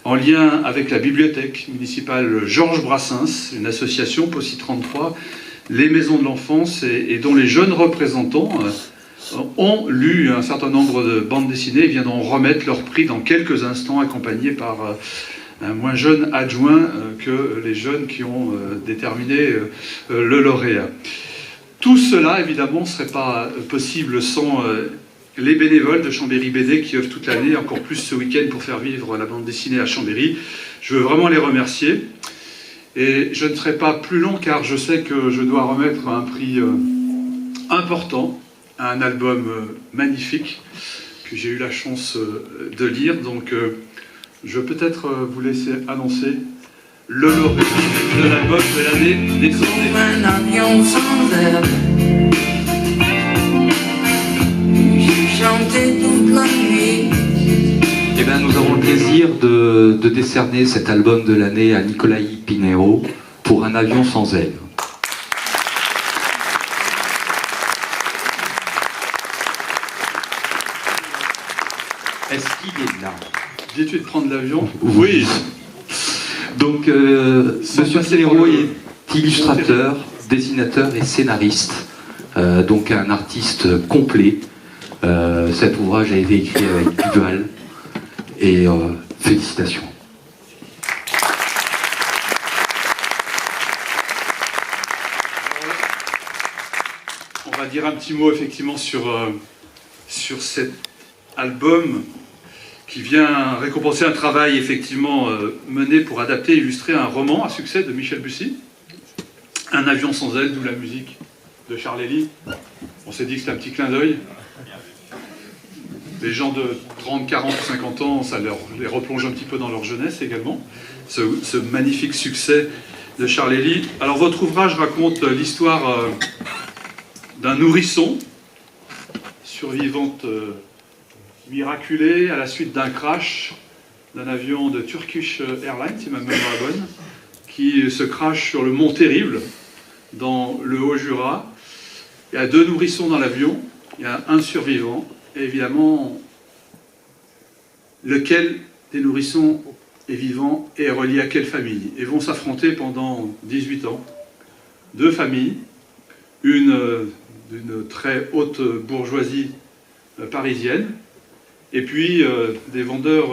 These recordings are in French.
en lien avec la bibliothèque municipale Georges Brassens, une association, POSSI 33, les maisons de l'enfance, et dont les jeunes représentants ont lu un certain nombre de bandes dessinées et viendront remettre leur prix dans quelques instants, accompagnés par un moins jeune adjoint que les jeunes qui ont déterminé le lauréat. Tout cela, évidemment, ne serait pas possible sans les bénévoles de Chambéry BD qui œuvrent toute l'année, encore plus ce week-end pour faire vivre la bande dessinée à Chambéry. Je veux vraiment les remercier. Et je ne serai pas plus long car je sais que je dois remettre un prix important à un album magnifique que j'ai eu la chance de lire. Donc je vais peut-être vous laisser annoncer le lauréat de l'album de l'année des Eh bien, nous avons le plaisir de décerner cet album de l'année à Nicolaï Pinero pour Un avion sans aile. Est-ce qu'il est là? Dis-tu de prendre l'avion? Oui. Donc, Monsieur Pinero est illustrateur, dessinateur et scénariste, donc un artiste complet. Cet ouvrage a été écrit avec Duval et félicitations. On va dire un petit mot effectivement sur cet album qui vient récompenser un travail effectivement mené pour adapter et illustrer un roman à succès de Michel Bussy, Un avion sans aile, d'où la musique de Charles Elie. On s'est dit que c'était un petit clin d'œil. Les gens de 30, 40 ou 50 ans, ça les replonge un petit peu dans leur jeunesse également, ce magnifique succès de Charles Elie. Alors votre ouvrage raconte l'histoire d'un nourrisson, survivante miraculée à la suite d'un crash d'un avion de Turkish Airlines, si ma mémoire est bonne, qui se crache sur le mont Terrible, dans le Haut-Jura. Il y a 2 nourrissons dans l'avion, il y a un survivant, et évidemment, lequel des nourrissons est vivant et est relié à quelle famille. Et vont s'affronter pendant 18 ans 2 familles, une d'une très haute bourgeoisie parisienne, et puis des vendeurs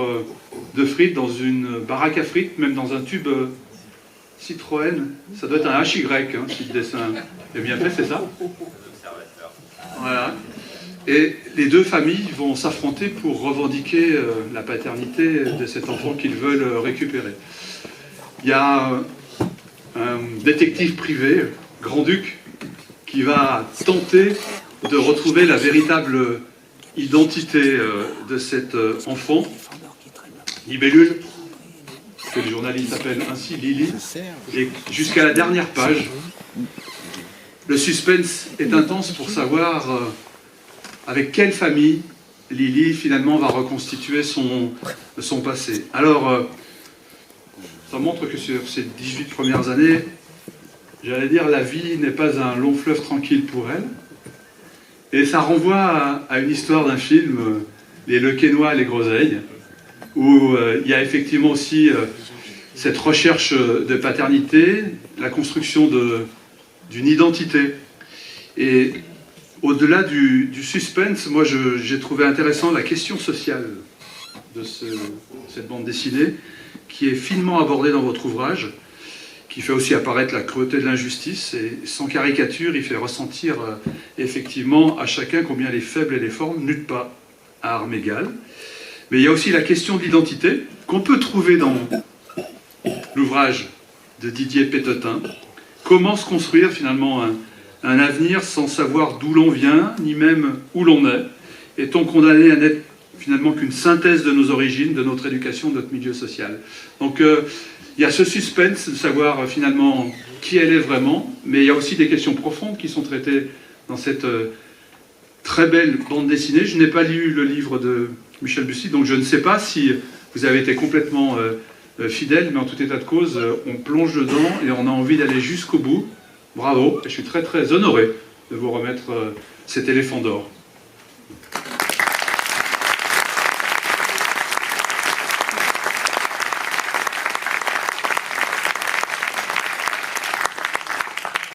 de frites dans une baraque à frites, même dans un tube Citroën. Ça doit être un HY, hein, si le dessin est bien fait, c'est ça? Voilà. Et les 2 familles vont s'affronter pour revendiquer la paternité de cet enfant qu'ils veulent récupérer. Il y a un détective privé, Grand-Duc, qui va tenter de retrouver la véritable identité de cet enfant, Libellule, que les journalistes appellent ainsi Lily, et jusqu'à la dernière page, le suspense est intense pour savoir avec quelle famille Lily finalement va reconstituer son passé. Alors, ça montre que sur ces 18 premières années, j'allais dire, la vie n'est pas un long fleuve tranquille pour elle. Et ça renvoie à une histoire d'un film, Les Lequesnois et les Groseilles, où il y a effectivement aussi cette recherche de paternité, la construction d'une identité. Et au-delà du suspense, moi j'ai trouvé intéressant la question sociale de cette bande dessinée, qui est finement abordée dans votre ouvrage, qui fait aussi apparaître la cruauté de l'injustice, et sans caricature, il fait ressentir effectivement à chacun combien les faibles et les forts ne luttent pas à armes égales. Mais il y a aussi la question de l'identité, qu'on peut trouver dans l'ouvrage de Didier Pétotin. Comment se construire finalement un avenir sans savoir d'où l'on vient, ni même où l'on est? Est-on condamné à n'être finalement qu'une synthèse de nos origines, de notre éducation, de notre milieu social? Donc il y a ce suspense de savoir finalement qui elle est vraiment, mais il y a aussi des questions profondes qui sont traitées dans cette très belle bande dessinée. Je n'ai pas lu le livre de Michel Bussy, donc je ne sais pas si vous avez été complètement fidèle, mais en tout état de cause, on plonge dedans et on a envie d'aller jusqu'au bout. Bravo, et je suis très très honoré de vous remettre cet éléphant d'or.